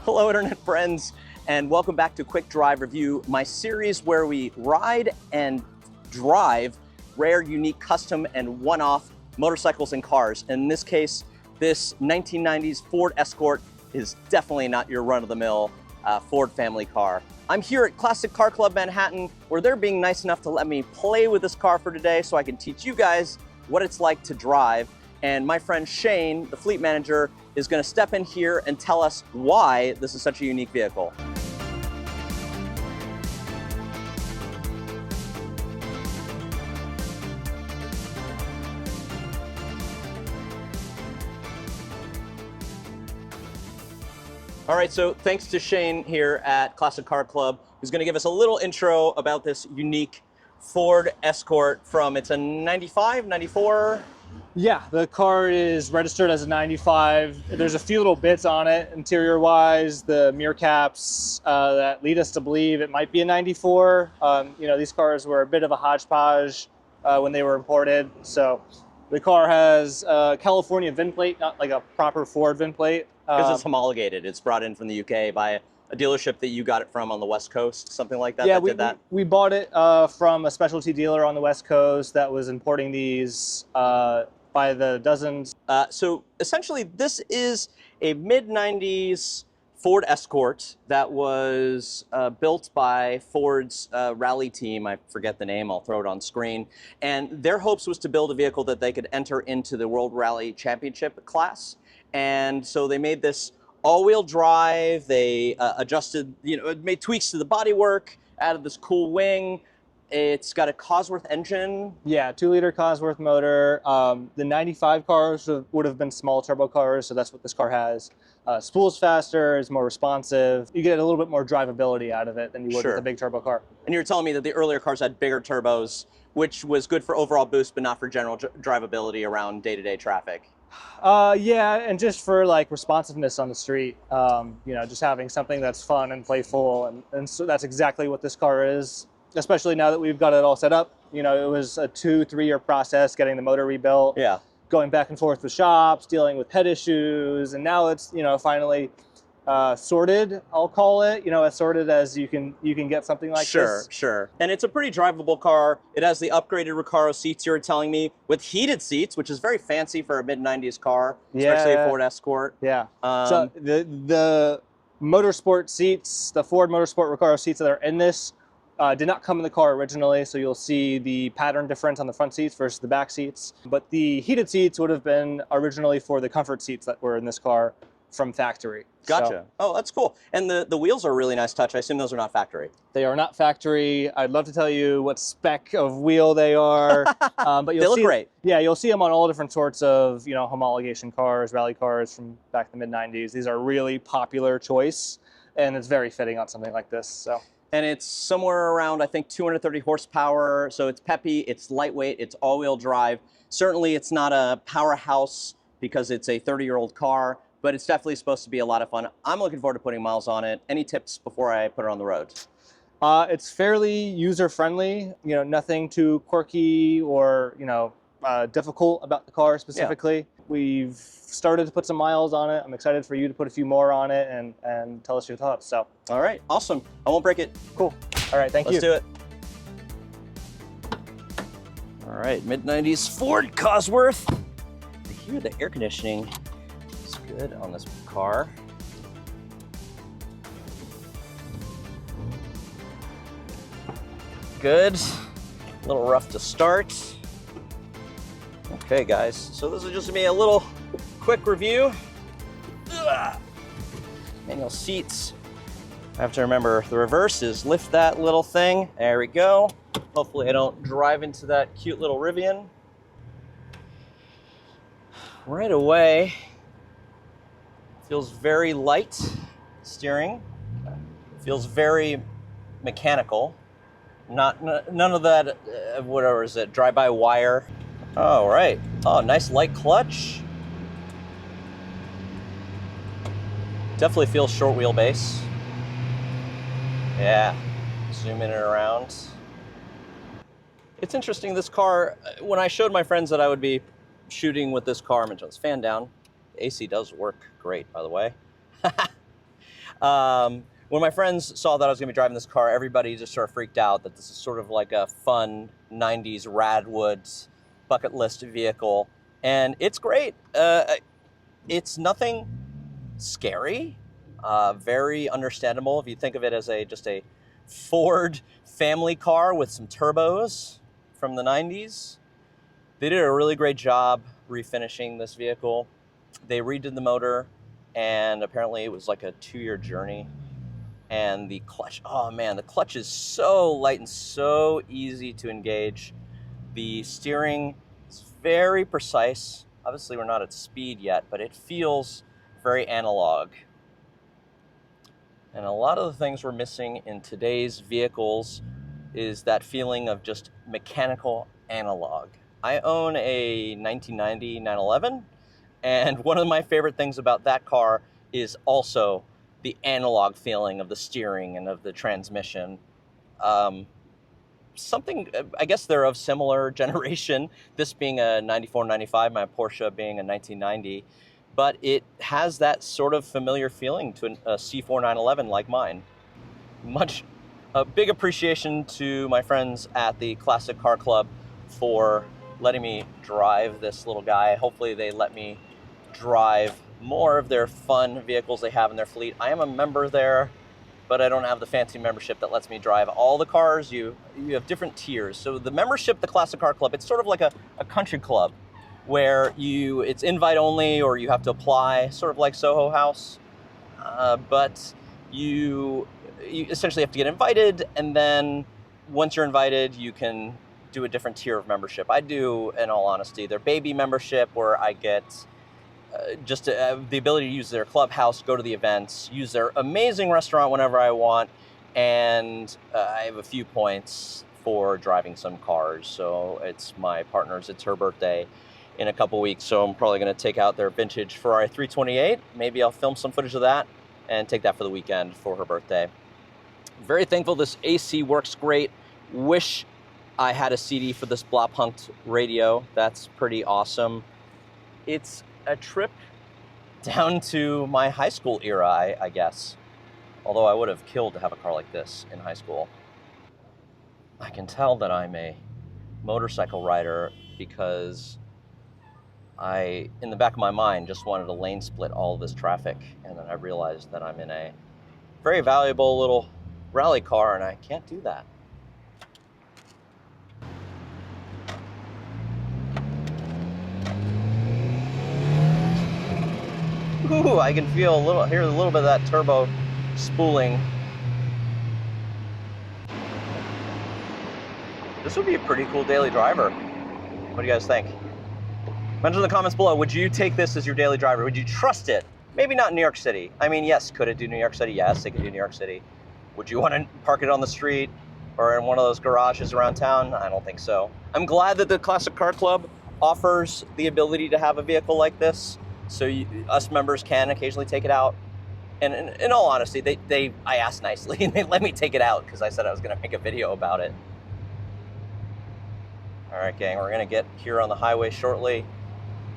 Hello, internet friends, and welcome back to Quick Drive Review, my series where we ride and drive rare, unique, custom, and one-off motorcycles and cars. In this case, this 1990s Ford Escort is definitely not your run-of-the-mill Ford family car. I'm here at Classic Car Club Manhattan, where they're being nice enough to let me play with this car for today so I can teach you guys what it's like to drive. And my friend Shane, the fleet manager, is going to step in here and tell us why this is such a unique vehicle. All right, so thanks to Shane here at Classic Car Club, who's going to give us a little intro about this unique Ford Escort from, it's a 95, 94? Yeah, the car is registered as a 95. There's a few little bits on it, interior-wise, the mirror caps that lead us to believe it might be a 94. You know, these cars were a bit of a hodgepodge when they were imported. So the car has a California VIN plate, not like a proper Ford VIN plate. Because it's homologated. It's brought in from the UK by a dealership that you got it from on the West Coast, something like that. Yeah, that did that. we bought it from a specialty dealer on the West Coast that was importing these by the dozens. So essentially, this is a mid-90s Ford Escort that was built by Ford's rally team. I forget the name, I'll throw it on screen. And their hopes was to build a vehicle that they could enter into the World Rally Championship class. And so they made this all-wheel drive. They adjusted, made tweaks to the bodywork, added this cool wing. It's got a Cosworth engine. Yeah, 2-liter Cosworth motor. The 95 cars would have been small turbo cars, so that's what this car has. Spools faster, is more responsive. You get a little bit more drivability out of it than you would with a big turbo car. And you're telling me that the earlier cars had bigger turbos, which was good for overall boost, but not for general drivability around day-to-day traffic. Yeah, and just for like responsiveness on the street, just having something that's fun and playful, and so that's exactly what this car is. Especially now that we've got it all set up. You know, it was a 2-3 year process getting the motor rebuilt. Yeah. Going back and forth with shops, dealing with pet issues, and now it's finally sorted. I'll call it. As sorted as you can get something like this. Sure. And it's a pretty drivable car. It has the upgraded Recaro seats you're telling me with heated seats, which is very fancy for a mid-90s car, especially a Ford Escort. Yeah. So the motorsport seats, the Ford Motorsport Recaro seats that are in this. Did not come in the car originally, so you'll see the pattern difference on the front seats versus the back seats. But the heated seats would have been originally for the comfort seats that were in this car from factory. Gotcha. So, oh, that's cool. And the wheels are a really nice touch. I assume those are not factory. They are not factory. I'd love to tell you what spec of wheel they are. But they look great. Yeah, you'll see them on all different sorts of homologation cars, rally cars from back in the mid-90s. These are a really popular choice, and it's very fitting on something like this. So. And it's somewhere around, I think, 230 horsepower. So it's peppy, it's lightweight, it's all-wheel drive. Certainly it's not a powerhouse because it's a 30-year-old car, but it's definitely supposed to be a lot of fun. I'm looking forward to putting miles on it. Any tips before I put it on the road? It's fairly user-friendly. Nothing too quirky or difficult about the car specifically. Yeah. We've started to put some miles on it. I'm excited for you to put a few more on it and tell us your thoughts. So. All right, awesome. I won't break it. Cool. All right, thank you. Let's do it. All right, mid-90s Ford Cosworth. I hear the air conditioning is good on this car. Good. A little rough to start. Okay, guys, so this is just gonna be a little quick review. Manual seats. I have to remember the reverse is lift that little thing. There we go. Hopefully I don't drive into that cute little Rivian. Right away, feels very light. Steering feels very mechanical. None of that, whatever is it, drive-by-wire. All right. Oh, nice light clutch. Definitely feels short wheelbase. Yeah. Zoom in and around. It's interesting, this car, when I showed my friends that I would be shooting with this car, I'm going to turn this fan down. The AC does work great, by the way. When my friends saw that I was going to be driving this car, everybody just sort of freaked out that this is sort of like a fun 90s Radwoods bucket list vehicle. And it's great. It's nothing scary, very understandable if you think of it as just a Ford family car with some turbos from the 90s. They did a really great job refinishing this vehicle. They redid the motor, and apparently it was like a 2-year journey. And the clutch, oh man, the clutch is so light and so easy to engage. The steering is very precise. Obviously we're not at speed yet, but it feels very analog. And a lot of the things we're missing in today's vehicles is that feeling of just mechanical analog. I own a 1990 911, and one of my favorite things about that car is also the analog feeling of the steering and of the transmission. Something, I guess they're of similar generation, this being a 94, 95, my Porsche being a 1990, but it has that sort of familiar feeling to a C4 911 like mine. A big appreciation to my friends at the Classic Car Club for letting me drive this little guy. Hopefully they let me drive more of their fun vehicles they have in their fleet. I am a member there, but I don't have the fancy membership that lets me drive all the cars. You have different tiers. So the membership, the Classic Car Club, it's sort of like a country club where it's invite only or you have to apply, sort of like Soho House. But you essentially have to get invited, and then once you're invited, you can do a different tier of membership. I do, in all honesty, their baby membership, where I get just the ability to use their clubhouse, go to the events, use their amazing restaurant whenever I want, and I have a few points for driving some cars. So it's my partner's, it's her birthday in a couple weeks, so I'm probably going to take out their vintage Ferrari 328. Maybe I'll film some footage of that and take that for the weekend for her birthday. Very thankful this AC works great. Wish I had a CD for this Blaupunkt radio. That's pretty awesome. It's a trip down to my high school era, I guess. Although I would have killed to have a car like this in high school. I can tell that I'm a motorcycle rider because I, in the back of my mind, just wanted to lane split all of this traffic, and then I realized that I'm in a very valuable little rally car and I can't do that. Ooh, I can feel hear a little bit of that turbo spooling. This would be a pretty cool daily driver. What do you guys think? Mention in the comments below, would you take this as your daily driver? Would you trust it? Maybe not in New York City. I mean, yes, could it do New York City? Yes, it could do New York City. Would you want to park it on the street or in one of those garages around town? I don't think so. I'm glad that the Classic Car Club offers the ability to have a vehicle like this, so us members can occasionally take it out. And in all honesty, I asked nicely and they let me take it out because I said I was going to make a video about it. All right, gang, we're going to get here on the highway shortly,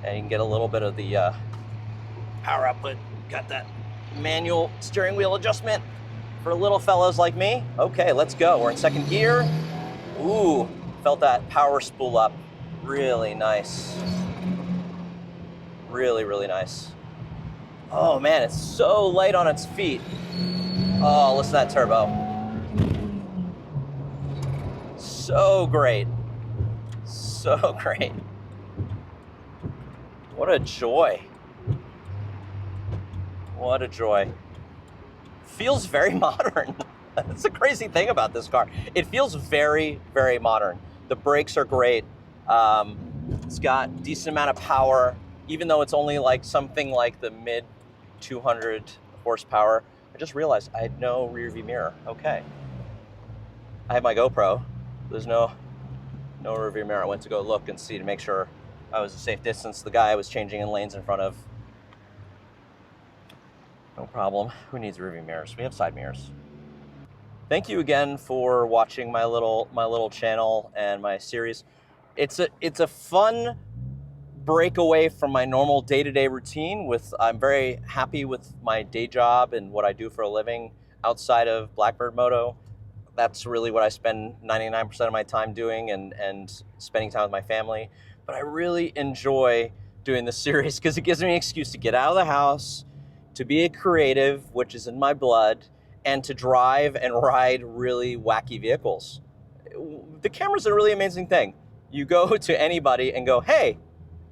and you can get a little bit of the power output. Got that manual steering wheel adjustment for little fellows like me. Okay, let's go. We're in second gear. Ooh, felt that power spool up. Really nice. Really, really nice. Oh man, it's so light on its feet. Oh, listen to that turbo. So great. So great. What a joy. What a joy. Feels very modern. That's the crazy thing about this car. It feels very, very modern. The brakes are great. It's got a decent amount of power, even though it's only like something like the mid 200 horsepower. I just realized I had no rear view mirror. Okay. I have my GoPro. There's no rear view mirror. I went to go look and see to make sure I was a safe distance. The guy I was changing in lanes in front of. No problem. Who needs rear view mirrors? We have side mirrors. Thank you again for watching my little channel and my series. It's a fun break away from my normal day-to-day routine. I'm very happy with my day job and what I do for a living outside of Blackbird Moto. That's really what I spend 99% of my time doing, and spending time with my family. But I really enjoy doing this series because it gives me an excuse to get out of the house, to be a creative, which is in my blood, and to drive and ride really wacky vehicles. The camera's a really amazing thing. You go to anybody and go, hey,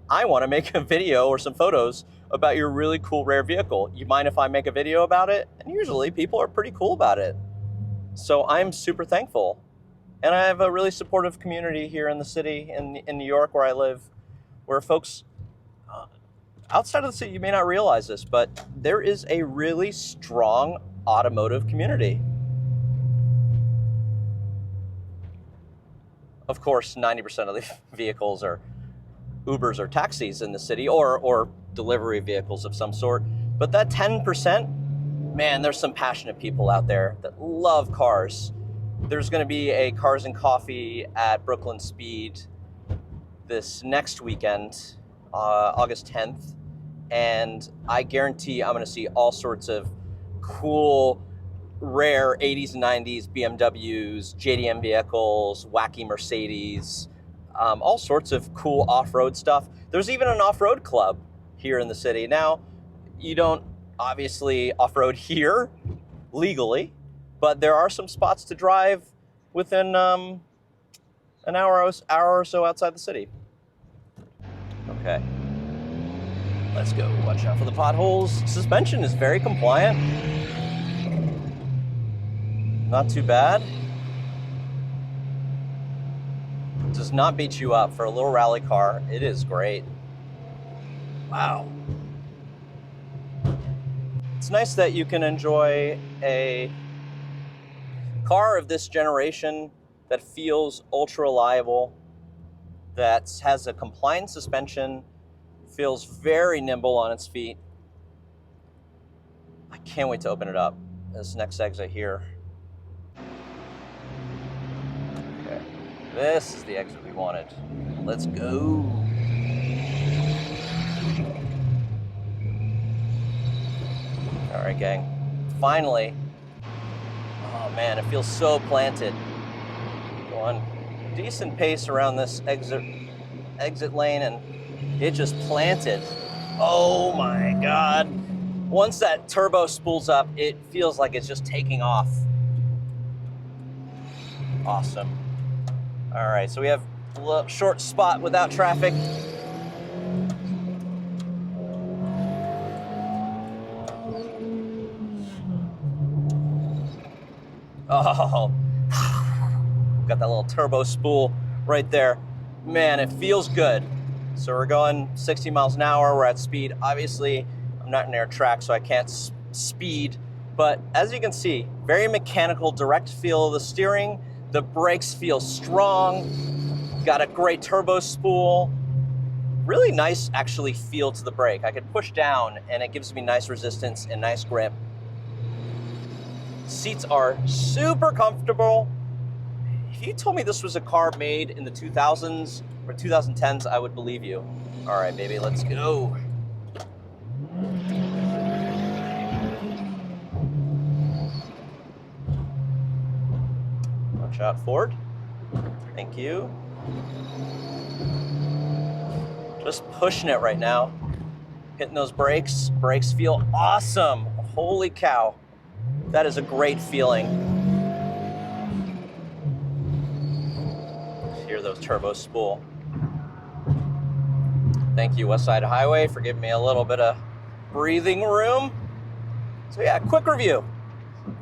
I want to make a video or some photos about your really cool rare vehicle. You mind if I make a video about it? And usually people are pretty cool about it. So I'm super thankful. And I have a really supportive community here in the city, in New York where I live, where folks outside of the city, you may not realize this, but there is a really strong automotive community. Of course, 90% of the vehicles are Ubers or taxis in the city, or delivery vehicles of some sort. But that 10%, man, there's some passionate people out there that love cars. There's going to be a Cars and Coffee at Brooklyn Speed this next weekend, August 10th. And I guarantee I'm going to see all sorts of cool, rare 80s and 90s BMWs, JDM vehicles, wacky Mercedes, all sorts of cool off-road stuff. There's even an off-road club here in the city. Now, you don't obviously off-road here legally, but there are some spots to drive within an hour or so outside the city. Okay, let's go. Watch out for the potholes. Suspension is very compliant. Not too bad. Does not beat you up for a little rally car. It is great. Wow. It's nice that you can enjoy a car of this generation that feels ultra reliable, that has a compliant suspension, feels very nimble on its feet. I can't wait to open it up. This next exit here. Okay, this is the exit we wanted. Let's go. All right, gang, finally. Oh man, it feels so planted. Going decent pace around this exit lane, and it just planted. Oh my God. Once that turbo spools up, it feels like it's just taking off. Awesome. All right, so we have a little short spot without traffic. Oh, got that little turbo spool right there. Man, it feels good. So we're going 60 miles an hour, we're at speed. Obviously, I'm not in air track, so I can't speed. But as you can see, very mechanical, direct feel of the steering. The brakes feel strong. Got a great turbo spool. Really nice, actually, feel to the brake. I could push down, and it gives me nice resistance and nice grip. Seats are super comfortable. If you told me this was a car made in the 2000s or 2010s, I would believe you. All right, baby, let's go. Watch out, Ford. Thank you. Just pushing it right now. Hitting those brakes. Brakes feel awesome. Holy cow. That is a great feeling. Hear those turbo spool. Thank you, West Side Highway, for giving me a little bit of breathing room. So yeah, quick review.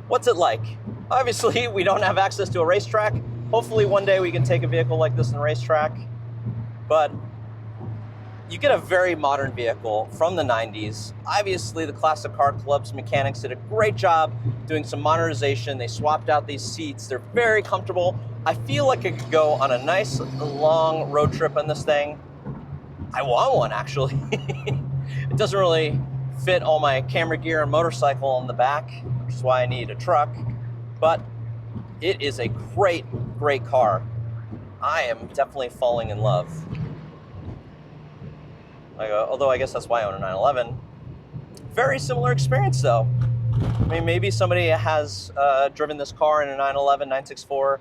What's it like? Obviously, we don't have access to a racetrack. Hopefully one day we can take a vehicle like this in a racetrack. But you get a very modern vehicle from the 90s. Obviously, the Classic Car Club's mechanics did a great job doing some modernization. They swapped out these seats. They're very comfortable. I feel like I could go on a nice long road trip on this thing. I want one, actually. It doesn't really fit all my camera gear and motorcycle in the back, which is why I need a truck. But it is a great, great car. I am definitely falling in love. I go, although I guess that's why I own a 911. Very similar experience though. I mean, maybe somebody has driven this car in a 911, 964,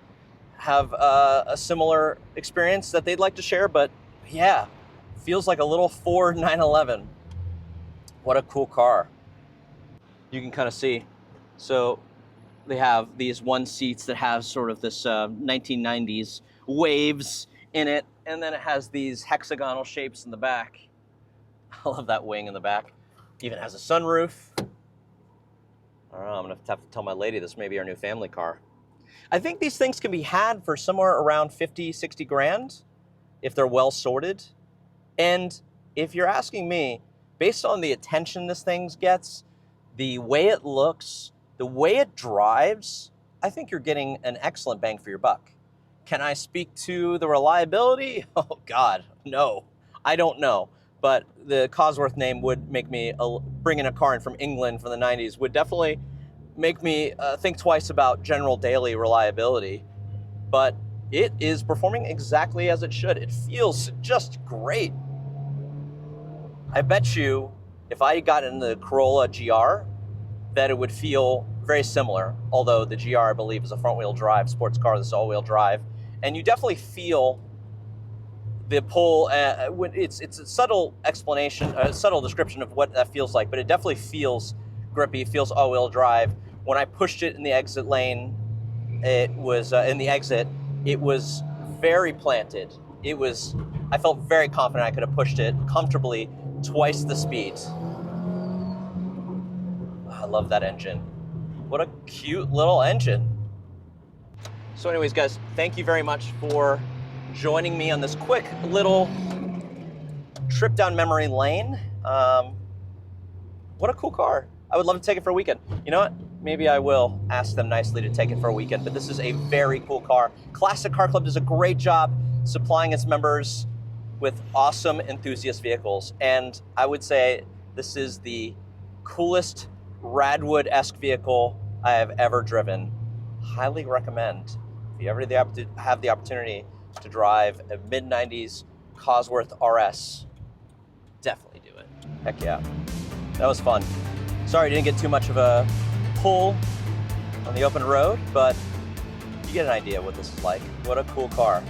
have a similar experience that they'd like to share, but yeah, feels like a little Ford 911. What a cool car. You can kind of see. So they have these one seats that have sort of this 1990s waves in it, and then it has these hexagonal shapes in the back. I love that wing in the back. Even has a sunroof. I don't know, I'm gonna have to tell my lady this may be our new family car. I think these things can be had for somewhere around 50, 60 grand if they're well sorted. And if you're asking me, based on the attention this thing gets, the way it looks, the way it drives, I think you're getting an excellent bang for your buck. Can I speak to the reliability? Oh God, no, I don't know. But the Cosworth name would make me, bringing a car in from England from the 90s would definitely make me think twice about general daily reliability. But it is performing exactly as it should. It feels just great. I bet you if I got in the Corolla GR, that it would feel very similar, although the GR, I believe, is a front-wheel drive sports car that's all-wheel drive. And you definitely feel the pull. It's a subtle explanation, a subtle description of what that feels like, but it definitely feels grippy, feels all-wheel drive. When I pushed it in the exit lane, it was, in the exit, it was very planted. I felt very confident I could have pushed it comfortably twice the speed. I love that engine. What a cute little engine. So anyways, guys, thank you very much for joining me on this quick little trip down memory lane. What a cool car. I would love to take it for a weekend. You know what? Maybe I will ask them nicely to take it for a weekend, but this is a very cool car. Classic Car Club does a great job supplying its members with awesome enthusiast vehicles. And I would say this is the coolest Radwood-esque vehicle I have ever driven. Highly recommend. If you ever have the opportunity to drive a mid-90s Cosworth RS, definitely do it. Heck yeah. That was fun. Sorry I didn't get too much of a pull on the open road, but you get an idea what this is like. What a cool car.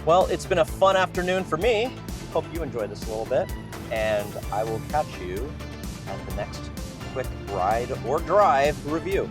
Well, it's been a fun afternoon for me. Hope you enjoyed this a little bit, and I will catch you at the next quick ride or drive review.